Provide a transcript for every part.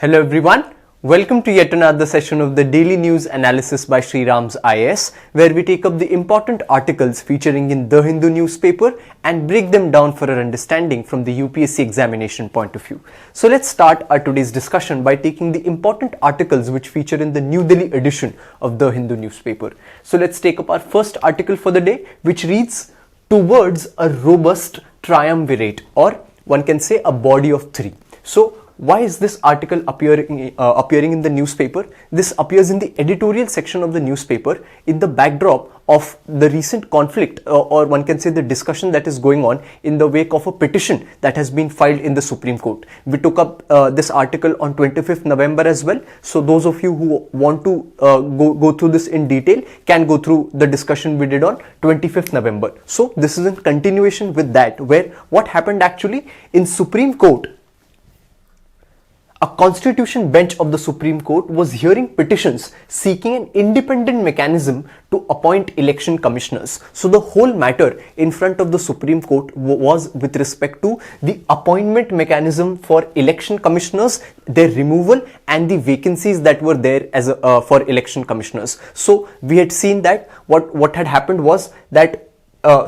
Hello everyone, welcome to yet another session of the Daily News Analysis by SRIRAM'S IAS, where we take up the important articles featuring in the Hindu newspaper and break them down for our understanding from the UPSC examination point of view. So let's start our today's discussion by taking the important articles which feature in the New Delhi edition of the Hindu newspaper. So let's take up our first article for the day, which reads, "Towards a robust triumvirate," or one can say a body of three. So why is this article appearing in the newspaper? This appears in the editorial section of the newspaper in the backdrop of the recent conflict or one can say the discussion that is going on in the wake of a petition that has been filed in the Supreme Court. We took up this article on 25th November as well. So those of you who want to go through this in detail can go through the discussion we did on 25th November. So this is in continuation with that, where what happened actually in Supreme Court. A constitution bench of the Supreme Court was hearing petitions seeking an independent mechanism to appoint election commissioners. So the whole matter in front of the Supreme Court was with respect to the appointment mechanism for election commissioners, their removal and the vacancies that were there as for election commissioners. So we had seen that what had happened was that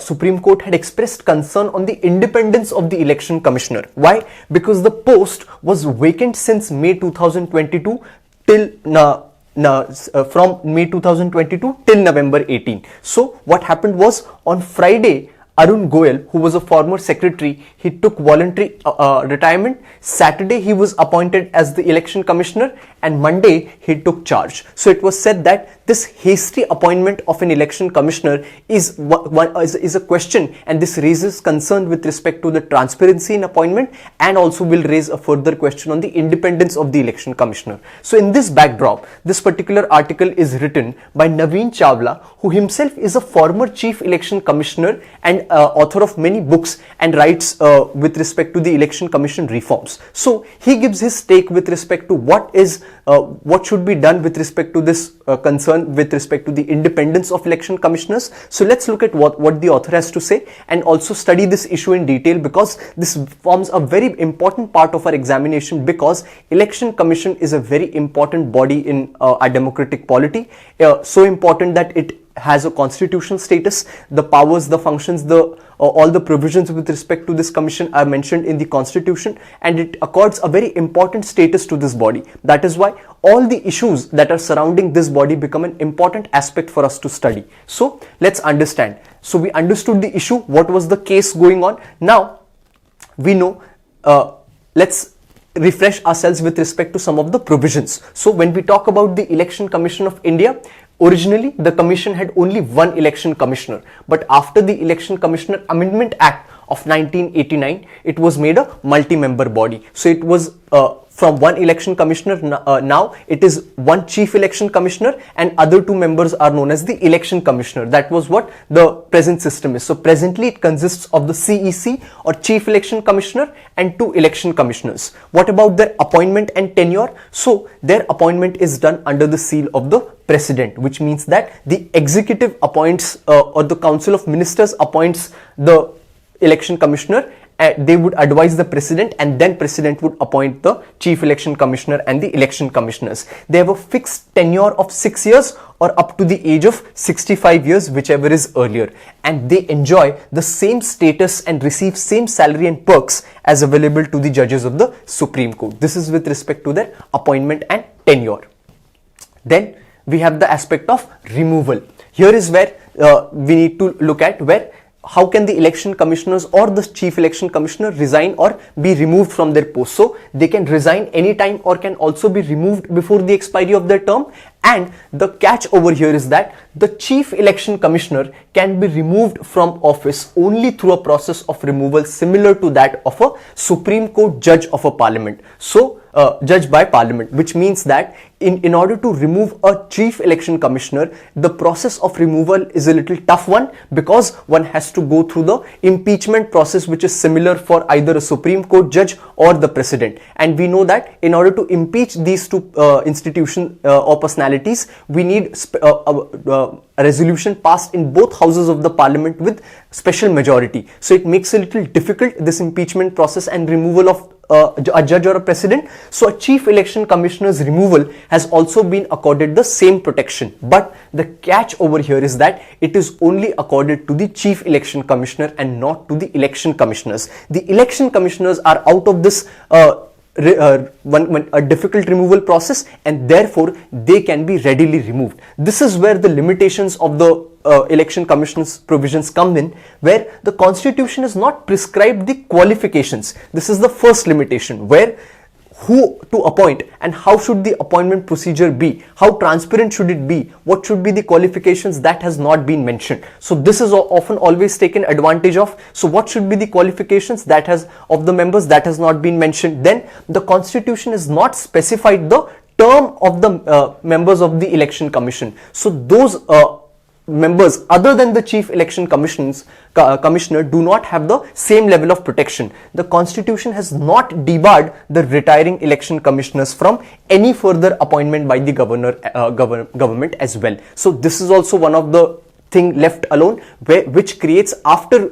Supreme Court had expressed concern on the independence of the election commissioner. Why? Because the post was vacant since May 2022 till from May 2022 till November 18. So what happened was on Friday, Arun Goyal, who was a former secretary, he took voluntary retirement. Saturday, he was appointed as the election commissioner, and Monday, he took charge. So it was said that this hasty appointment of an election commissioner is a question, and this raises concern with respect to the transparency in appointment, and also will raise a further question on the independence of the election commissioner. So in this backdrop, this particular article is written by Naveen Chawla, who himself is a former chief election commissioner and author of many books and writes with respect to the election commission reforms. So he gives his take with respect to what should be done with respect to this concern with respect to the independence of election commissioners. So let's look at what the author has to say and also study this issue in detail, because this forms a very important part of our examination, because election commission is a very important body in our democratic polity, so important that it has a constitutional status. The powers, the functions, all the provisions with respect to this commission are mentioned in the constitution, and it accords a very important status to this body. That is why all the issues that are surrounding this body become an important aspect for us to study. So let's understand. So we understood the issue, what was the case going on. Now we know, let's refresh ourselves with respect to some of the provisions. So when we talk about the Election Commission of India, originally the commission had only one election commissioner, but after the Election Commissioner Amendment Act of 1989, it was made a multi-member body. So it was from one election commissioner, now it is one chief election commissioner and other two members are known as the election commissioner. That was what the present system is. So presently it consists of the CEC or chief election commissioner and two election commissioners. What about their appointment and tenure? So their appointment is done under the seal of the president, which means that the executive appoints or the council of ministers appoints the election commissioner. They would advise the president, and then president would appoint the chief election commissioner and the election commissioners. They have a fixed tenure of 6 years or up to the age of 65 years, whichever is earlier, and they enjoy the same status and receive same salary and perks as available to the judges of the Supreme Court. This is with respect to their appointment and tenure. Then we have the aspect of removal. Here is where we need to look at how can the election commissioners or the chief election commissioner resign or be removed from their post. So they can resign anytime or can also be removed before the expiry of their term. And the catch over here is that the chief election commissioner can be removed from office only through a process of removal similar to that of a Supreme Court judge of a parliament. So judge by parliament, which means that in order to remove a chief election commissioner, the process of removal is a little tough one, because one has to go through the impeachment process, which is similar for either a Supreme Court judge or the president. And we know that in order to impeach these two institutions or personalities, we need a resolution passed in both houses of the parliament with special majority. So it makes a little difficult, this impeachment process and removal of a judge or a president. So a chief election commissioner's removal has also been accorded the same protection. But the catch over here is that it is only accorded to the chief election commissioner and not to the election commissioners. The election commissioners are out of this a difficult removal process, and therefore they can be readily removed. This is where the limitations of the election commission's provisions come in, where the constitution has not prescribed the qualifications. This is the first limitation, where who to appoint and how should the appointment procedure be, how transparent should it be, what should be the qualifications, that has not been mentioned. So this is often always taken advantage of. So what should be the qualifications of the members, that has not been mentioned. Then the constitution has not specified the term of the members of the election commission. So those members other than the chief election commissioner do not have the same level of protection. The constitution has not debarred the retiring election commissioners from any further appointment by the government as well. So this is also one of the thing left alone, which creates after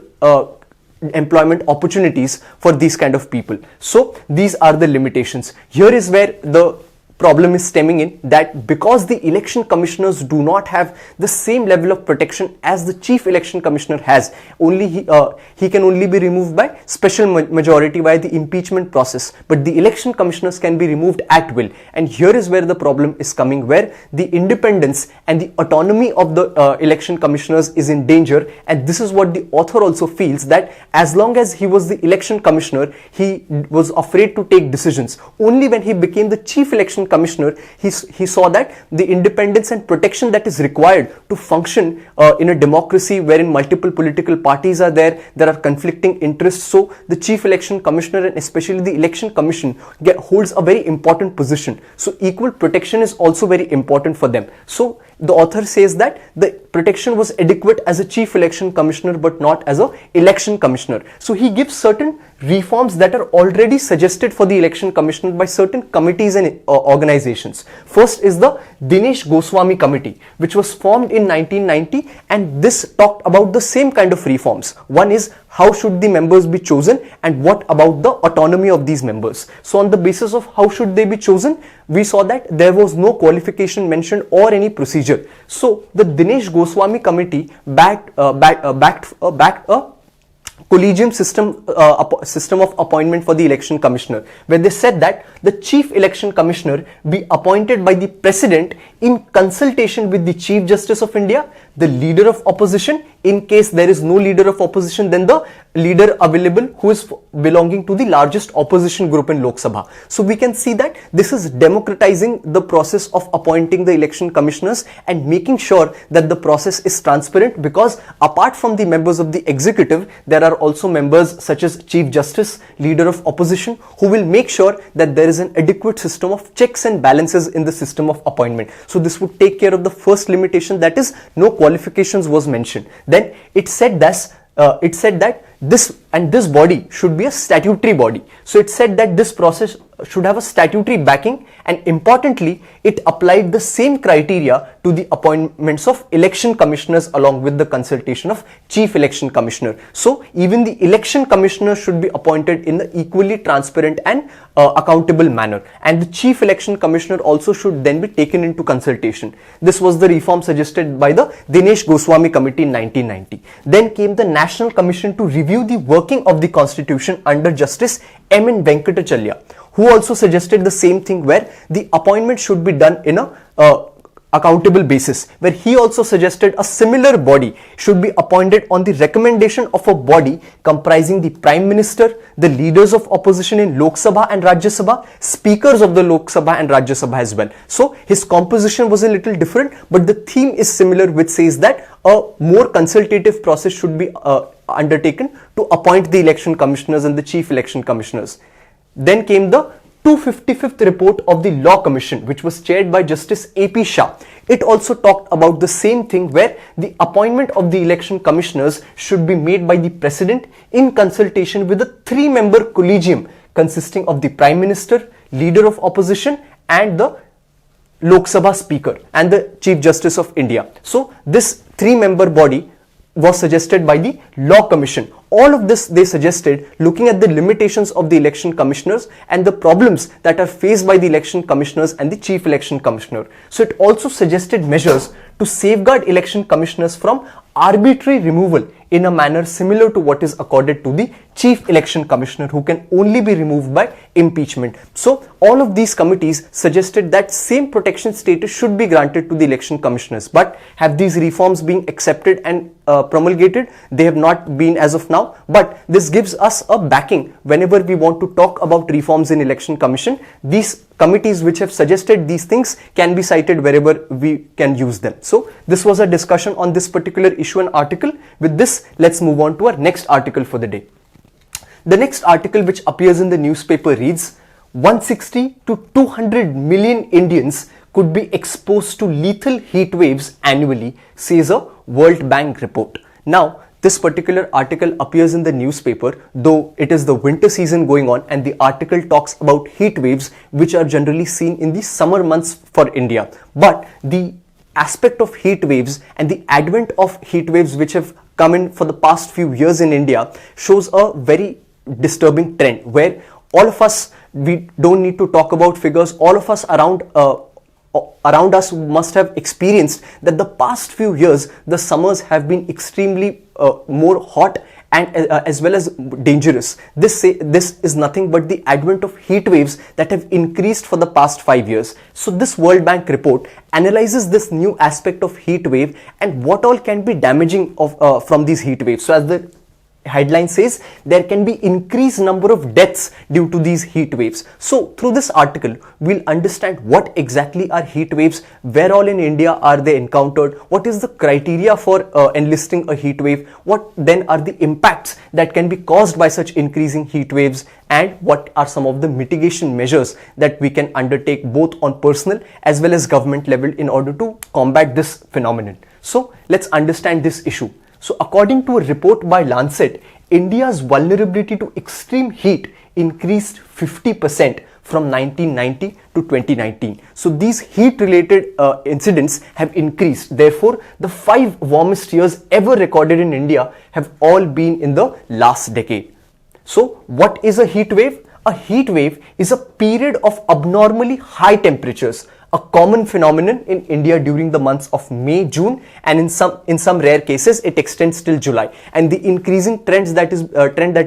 employment opportunities for these kind of people. So these are the limitations. Here is where the problem is stemming in, that because the election commissioners do not have the same level of protection as the chief election commissioner has, he can only be removed by special majority via the impeachment process, but the election commissioners can be removed at will. And here is where the problem is coming, where the independence and the autonomy of the election commissioners is in danger. And this is what the author also feels, that as long as he was the election commissioner, he was afraid to take decisions. Only when he became the chief election commissioner, he saw that the independence and protection that is required to function in a democracy wherein multiple political parties are there are conflicting interests. So the chief election commissioner and especially the election commission holds a very important position. So equal protection is also very important for them. So the author says that the protection was adequate as a chief election commissioner but not as a election commissioner. So he gives certain reforms that are already suggested for the election commissioner by certain committees and organizations. First is the Dinesh Goswami committee, which was formed in 1990, and this talked about the same kind of reforms. One is how should the members be chosen, and what about the autonomy of these members. So on the basis of how should they be chosen, we saw that there was no qualification mentioned or any procedure. So the Dinesh Goswami committee backed a collegium system of appointment for the election commissioner, where they said that the chief election commissioner be appointed by the president in consultation with the Chief Justice of India, the leader of opposition. In case there is no leader of opposition, then the leader available who is belonging to the largest opposition group in Lok Sabha. So we can see that this is democratizing the process of appointing the election commissioners and making sure that the process is transparent, because apart from the members of the executive, there are also members such as Chief Justice, leader of opposition, who will make sure that there is an adequate system of checks and balances in the system of appointment. So this would take care of the first limitation, that is no qualifications was mentioned. Then it said that this body should be a statutory body. So it said that this process should have a statutory backing, and importantly, it applied the same criteria to the appointments of election commissioners along with the consultation of chief election commissioner. So even the election commissioner should be appointed in the equally transparent and accountable manner, and the chief election commissioner also should then be taken into consultation. This was the reform suggested by the Dinesh Goswami committee in 1990. Then came the National Commission to review the working of the constitution under Justice M.N. Venkatachalya, who also suggested the same thing, where the appointment should be done in a accountable basis, where he also suggested a similar body should be appointed on the recommendation of a body comprising the Prime Minister, the leaders of opposition in Lok Sabha and Rajya Sabha, speakers of the Lok Sabha and Rajya Sabha as well. So his composition was a little different, but the theme is similar, which says that a more consultative process should be undertaken to appoint the election commissioners and the chief election commissioners. Then came the 255th report of the Law Commission, which was chaired by Justice A.P. Shah. It also talked about the same thing, where the appointment of the election commissioners should be made by the president in consultation with a 3-member collegium consisting of the Prime Minister, leader of opposition, and the Lok Sabha Speaker and the Chief Justice of India. So this 3-member body was suggested by the Law Commission. All of this they suggested looking at the limitations of the election commissioners and the problems that are faced by the election commissioners and the chief election commissioner. So it also suggested measures to safeguard election commissioners from arbitrary removal in a manner similar to what is accorded to the chief election commissioner, who can only be removed by impeachment. So all of these committees suggested that same protection status should be granted to the election commissioners. But have these reforms been accepted and promulgated? They have not been as of now, but this gives us a backing whenever we want to talk about reforms in election commission. These committees which have suggested these things can be cited wherever we can use them. So this was a discussion on this particular issue and article. With this, let's move on to our next article for the day. The next article which appears in the newspaper reads, 160 to 200 million Indians could be exposed to lethal heat waves annually, says a World Bank report. Now, this particular article appears in the newspaper, though it is the winter season going on, and the article talks about heat waves which are generally seen in the summer months for India. But the aspect of heat waves and the advent of heat waves which have come in for the past few years in India shows a very disturbing trend where all of us, we don't need to talk about figures, all of us around us must have experienced that the past few years the summers have been extremely more hot and as well as dangerous. This is nothing but the advent of heat waves that have increased for the past 5 years. So this World Bank report analyzes this new aspect of heat wave and what all can be damaging from these heat waves. So as the headline says, there can be increased number of deaths due to these heat waves. So through this article, we'll understand what exactly are heat waves, where all in India are they encountered, what is the criteria for enlisting a heat wave, what then are the impacts that can be caused by such increasing heat waves, and what are some of the mitigation measures that we can undertake both on personal as well as government level in order to combat this phenomenon. So let's understand this issue. So according to a report by Lancet, India's vulnerability to extreme heat increased 50% from 1990 to 2019. So these heat related incidents have increased. Therefore, the 5 warmest years ever recorded in India have all been in the last decade. So what is a heat wave? A heat wave is a period of abnormally high temperatures, a common phenomenon in India during the months of May, June, and in some rare cases it extends till July. And the increasing trend that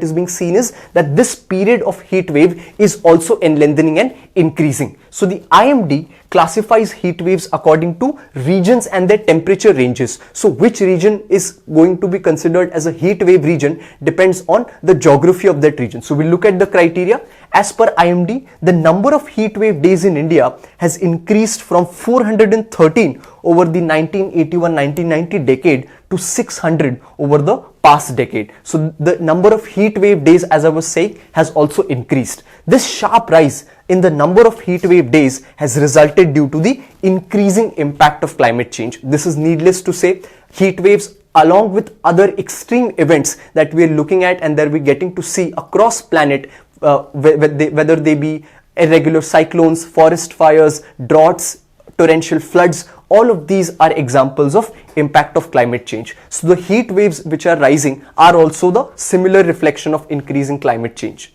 is being seen is that this period of heat wave is also lengthening and increasing. So the IMD classifies heat waves according to regions and their temperature ranges. So which region is going to be considered as a heat wave region depends on the geography of that region. So we look at the criteria. As per IMD, the number of heat wave days in India has increased from 413 over the 1981-1990 decade to 600 over the past decade. So the number of heat wave days, as I was saying, has also increased. This sharp rise in the number of heat wave days has resulted due to the increasing impact of climate change. This is needless to say, heat waves along with other extreme events that we are looking at and that we're getting to see across planet, whether they be irregular cyclones, forest fires, droughts, torrential floods, all of these are examples of impact of climate change. So the heat waves which are rising are also the similar reflection of increasing climate change.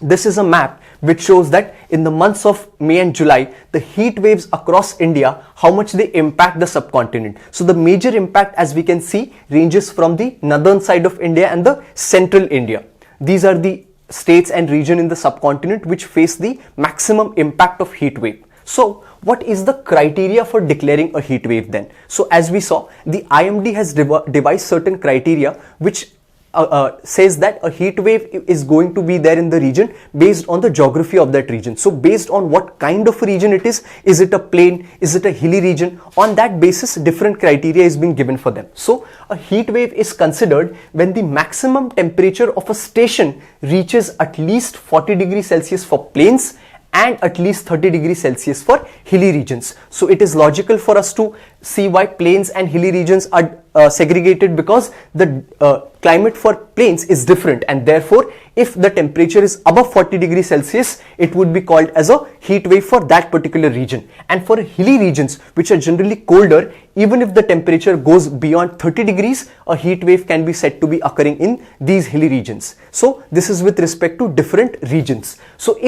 This is a map which shows that in the months of May and July, the heat waves across India, how much they impact the subcontinent. So the major impact, as we can see, ranges from the northern side of India and the central India. These are the states and region in the subcontinent which face the maximum impact of heat wave. So what is the criteria for declaring a heat wave then? So as we saw, the IMD has devised certain criteria which says that a heat wave is going to be there in the region based on the geography of that region. So based on what kind of region it is it a plain, is it a hilly region? On that basis, different criteria is being given for them. So a heat wave is considered when the maximum temperature of a station reaches at least 40 degrees Celsius for plains and at least 30 degrees Celsius for hilly regions. So it is logical for us to see why plains and hilly regions are segregated, because the climate for plains is different, and therefore if the temperature is above 40 degrees Celsius, it would be called as a heat wave for that particular region. And for hilly regions, which are generally colder, even if the temperature goes beyond 30 degrees, a heat wave can be said to be occurring in these hilly regions. So this is with respect to different regions. So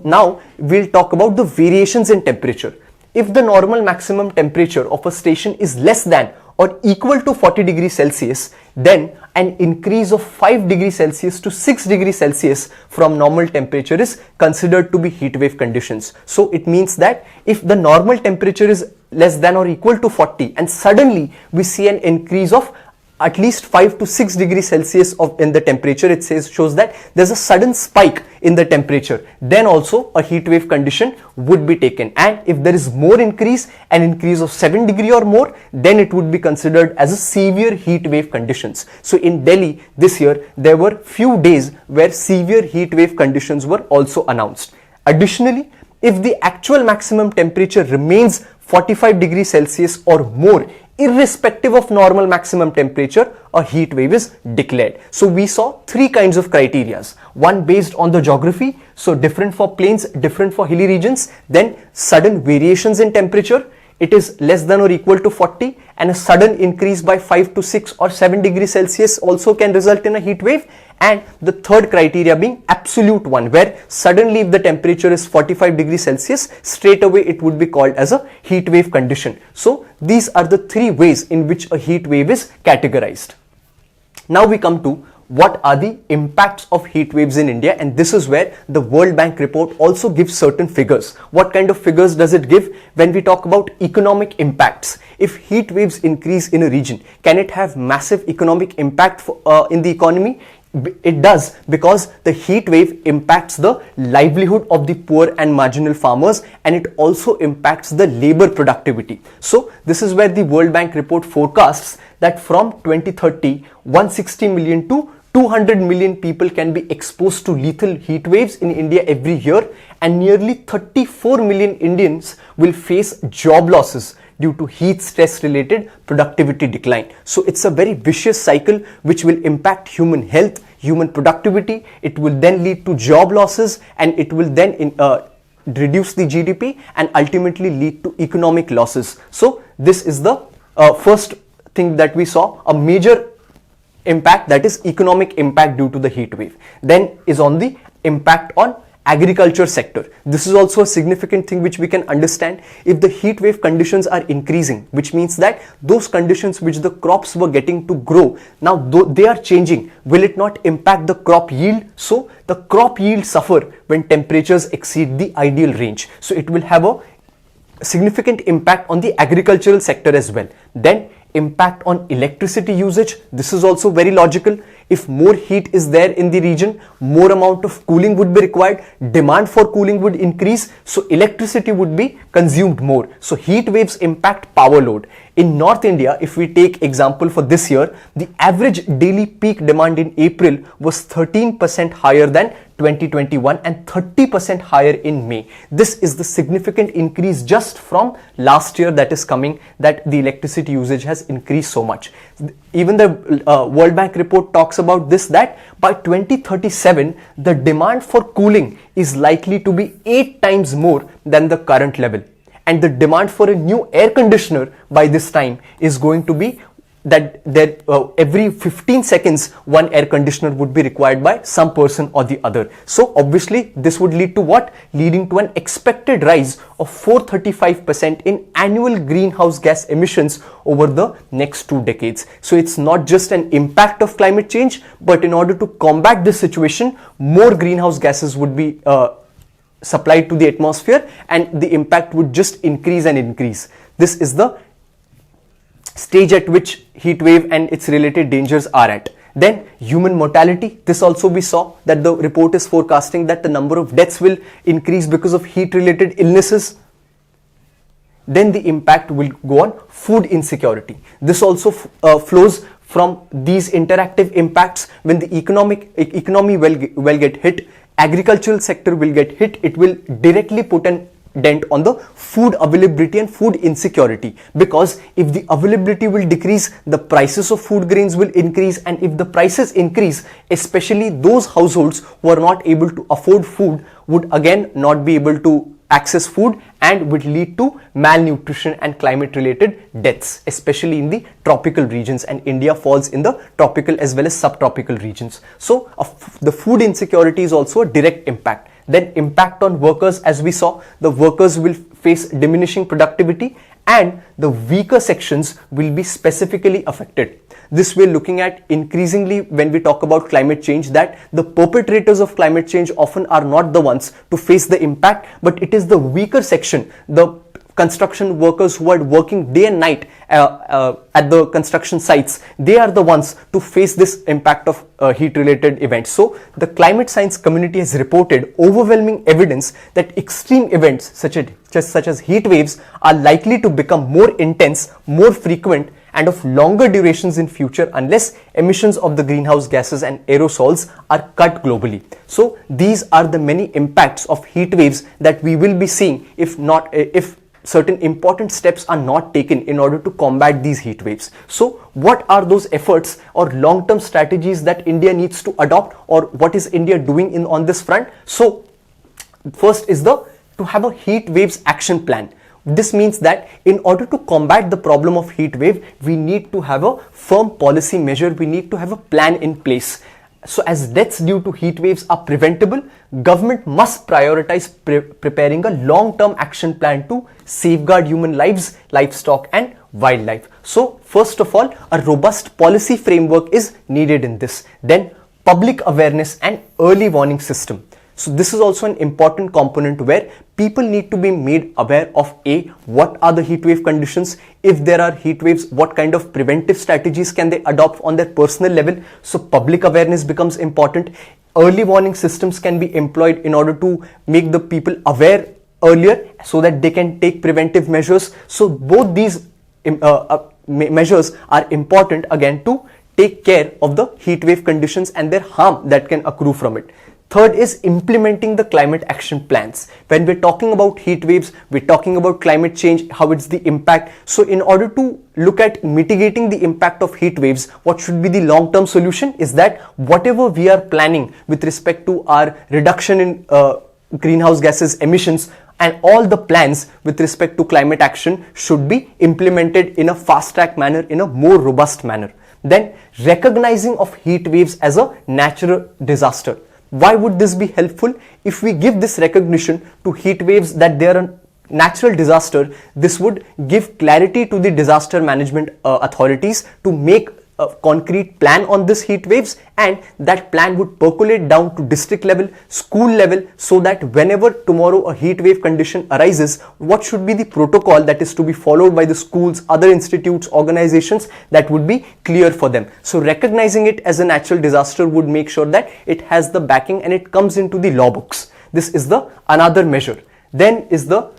now we'll talk about the variations in temperature. If the normal maximum temperature of a station is less than or equal to 40 degrees Celsius, then an increase of 5 degrees Celsius to 6 degrees Celsius from normal temperature is considered to be heat wave conditions. So it means that if the normal temperature is less than or equal to 40 and suddenly we see an increase of at least 5 to 6 degrees Celsius in the temperature, it shows that there's a sudden spike in the temperature, then also a heat wave condition would be taken. And if there is more increase, an increase of 7 degree or more, then it would be considered as a severe heat wave conditions. So in Delhi this year, there were few days where severe heat wave conditions were also announced. Additionally, if the actual maximum temperature remains 45 degrees Celsius or more, irrespective of normal maximum temperature, a heat wave is declared. So we saw three kinds of criterias. One based on the geography, so different for plains, different for hilly regions. Then sudden variations in temperature, it is less than or equal to 40, and a sudden increase by 5 to 6 or 7 degrees Celsius also can result in a heat wave. And the third criteria being absolute one, where suddenly if the temperature is 45 degrees Celsius, straight away it would be called as a heat wave condition. So these are the three ways in which a heat wave is categorized. Now we come to what are the impacts of heat waves in India, and this is where the World Bank report also gives certain figures. What kind of figures does it give? When we talk about economic impacts, if heat waves increase in a region, can it have massive economic impact in the economy? It does, because the heat wave impacts the livelihood of the poor and marginal farmers, and it also impacts the labor productivity. So this is where the World Bank report forecasts that from 2030, 160 million to 200 million people can be exposed to lethal heat waves in India every year, and nearly 34 million Indians will face job losses due to heat stress related productivity decline. So it's a very vicious cycle which will impact human health, human productivity. It will then lead to job losses, and it will then reduce the GDP and ultimately lead to economic losses. So this is the first thing that we saw, a major impact, that is economic impact due to the heat wave. Then is on the impact on agriculture sector. This is also a significant thing which we can understand. If the heat wave conditions are increasing, which means that those conditions which the crops were getting to grow, now they are changing. Will it not impact the crop yield? So the crop yield suffer when temperatures exceed the ideal range. So it will have a significant impact on the agricultural sector as well. Then impact on electricity usage. This is also very logical. If more heat is there in the region, more amount of cooling would be required, demand for cooling would increase, so electricity would be consumed more. So heat waves impact power load. In North India, if we take example for this year, the average daily peak demand in April was 13% higher than 2021 and 30% higher in May. This is the significant increase just from last year that is coming, that the electricity usage has increased so much. Even the World Bank report talks about this, that by 2037 the demand for cooling is likely to be 8 times more than the current level, and the demand for a new air conditioner by this time is going to be that every 15 seconds one air conditioner would be required by some person or the other. So obviously this would lead to what? Leading to an expected rise of 435% in annual greenhouse gas emissions over the next 2 decades. So it's not just an impact of climate change, but in order to combat this situation, more greenhouse gases would be supplied to the atmosphere, and the impact would just increase and increase. This is the stage at which heat wave and its related dangers are at. Then human mortality. This also we saw that the report is forecasting that the number of deaths will increase because of heat related illnesses. Then the impact will go on food insecurity. This also flows from these interactive impacts. When the economy will get hit, agricultural sector will get hit. It will directly put an dent on the food availability and food insecurity, because if the availability will decrease, the prices of food grains will increase, and if the prices increase, especially those households who are not able to afford food would again not be able to access food and would lead to malnutrition and climate related deaths, especially in the tropical regions, and India falls in the tropical as well as subtropical regions. So the food insecurity is also a direct impact. Then impact on workers, as we saw, the workers will face diminishing productivity and the weaker sections will be specifically affected. This we're looking at increasingly when we talk about climate change, that the perpetrators of climate change often are not the ones to face the impact, but it is the weaker section, the construction workers who are working day and night at the construction sites. They are the ones to face this impact of heat related events. So the climate science community has reported overwhelming evidence that extreme events such as heat waves are likely to become more intense, more frequent, and of longer durations in future unless emissions of the greenhouse gases and aerosols are cut globally. So these are the many impacts of heat waves that we will be seeing if certain important steps are not taken in order to combat these heat waves. So what are those efforts or long-term strategies that India needs to adopt, or what is India doing on this front? So first is to have a heat waves action plan. This means that in order to combat the problem of heat wave, we need to have a firm policy measure, we need to have a plan in place. So as deaths due to heat waves are preventable, government must prioritize preparing a long-term action plan to safeguard human lives, livestock and wildlife. So first of all, a robust policy framework is needed in this. Then public awareness and early warning system. So this is also an important component where people need to be made aware of what are the heat wave conditions, if there are heat waves, what kind of preventive strategies can they adopt on their personal level. So public awareness becomes important. Early warning systems can be employed in order to make the people aware earlier so that they can take preventive measures. So both these measures are important again to take care of the heat wave conditions and their harm that can accrue from it. Third is implementing the climate action plans. When we're talking about heat waves, we're talking about climate change, how it's the impact. So in order to look at mitigating the impact of heat waves, what should be the long-term solution is that whatever we are planning with respect to our reduction in greenhouse gases emissions and all the plans with respect to climate action should be implemented in a fast-track manner, in a more robust manner. Then recognizing of heat waves as a natural disaster. Why would this be helpful? If we give this recognition to heat waves that they are a natural disaster, this would give clarity to the disaster management authorities to make a concrete plan on this heat waves, and that plan would percolate down to district level, school level, so that whenever tomorrow a heat wave condition arises, what should be the protocol that is to be followed by the schools, other institutes, organizations, that would be clear for them. So recognizing it as a natural disaster would make sure that it has the backing and it comes into the law books. This is the another measure. Then is the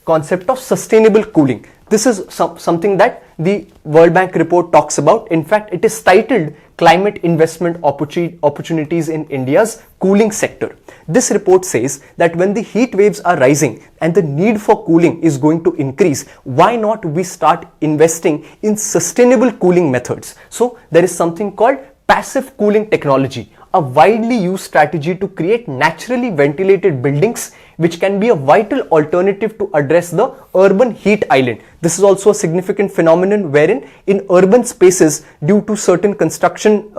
concept of sustainable cooling. This is something that the World Bank report talks about. In fact, it is titled Climate Investment Opportunities in India's Cooling Sector. This report says that when the heat waves are rising and the need for cooling is going to increase, why not we start investing in sustainable cooling methods? So there is something called passive cooling technology, a widely used strategy to create naturally ventilated buildings, which can be a vital alternative to address the urban heat island. This is also a significant phenomenon wherein in urban spaces, due to certain construction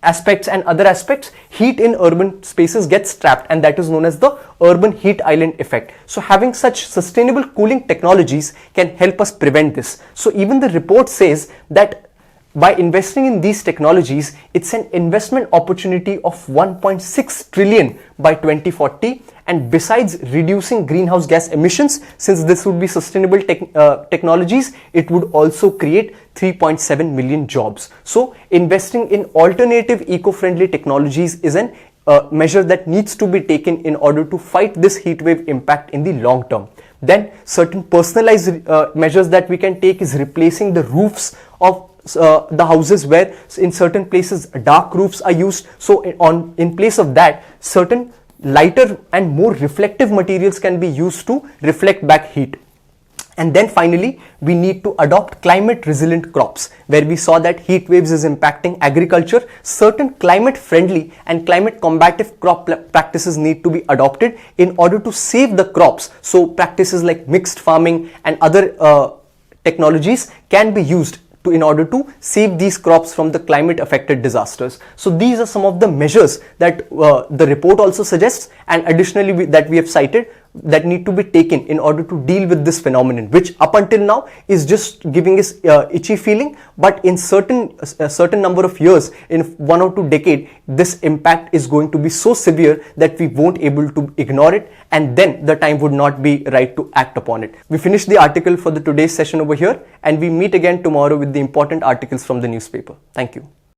aspects and other aspects, heat in urban spaces gets trapped, and that is known as the urban heat island effect. So having such sustainable cooling technologies can help us prevent this. So even the report says that by investing in these technologies, it's an investment opportunity of 1.6 trillion by 2040. And besides reducing greenhouse gas emissions, since this would be sustainable technologies, it would also create 3.7 million jobs. So investing in alternative eco-friendly technologies is an measure that needs to be taken in order to fight this heat wave impact in the long term. Then certain personalized measures that we can take is replacing the roofs of the houses, where in certain places dark roofs are used. So in place of that, certain lighter and more reflective materials can be used to reflect back heat. And then finally, we need to adopt climate resilient crops, where we saw that heat waves is impacting agriculture. Certain climate friendly and climate combative crop practices need to be adopted in order to save the crops. So practices like mixed farming and other technologies can be used in order to save these crops from the climate affected disasters. So these are some of the measures that the report also suggests, and additionally that we have cited, that need to be taken in order to deal with this phenomenon, which up until now is just giving us itchy feeling, but in certain number of years, in 1 or 2 decades, this impact is going to be so severe that we won't able to ignore it, and then the time would not be right to act upon it. We finish the article for the today's session over here, and we meet again tomorrow with the important articles from the newspaper. Thank you.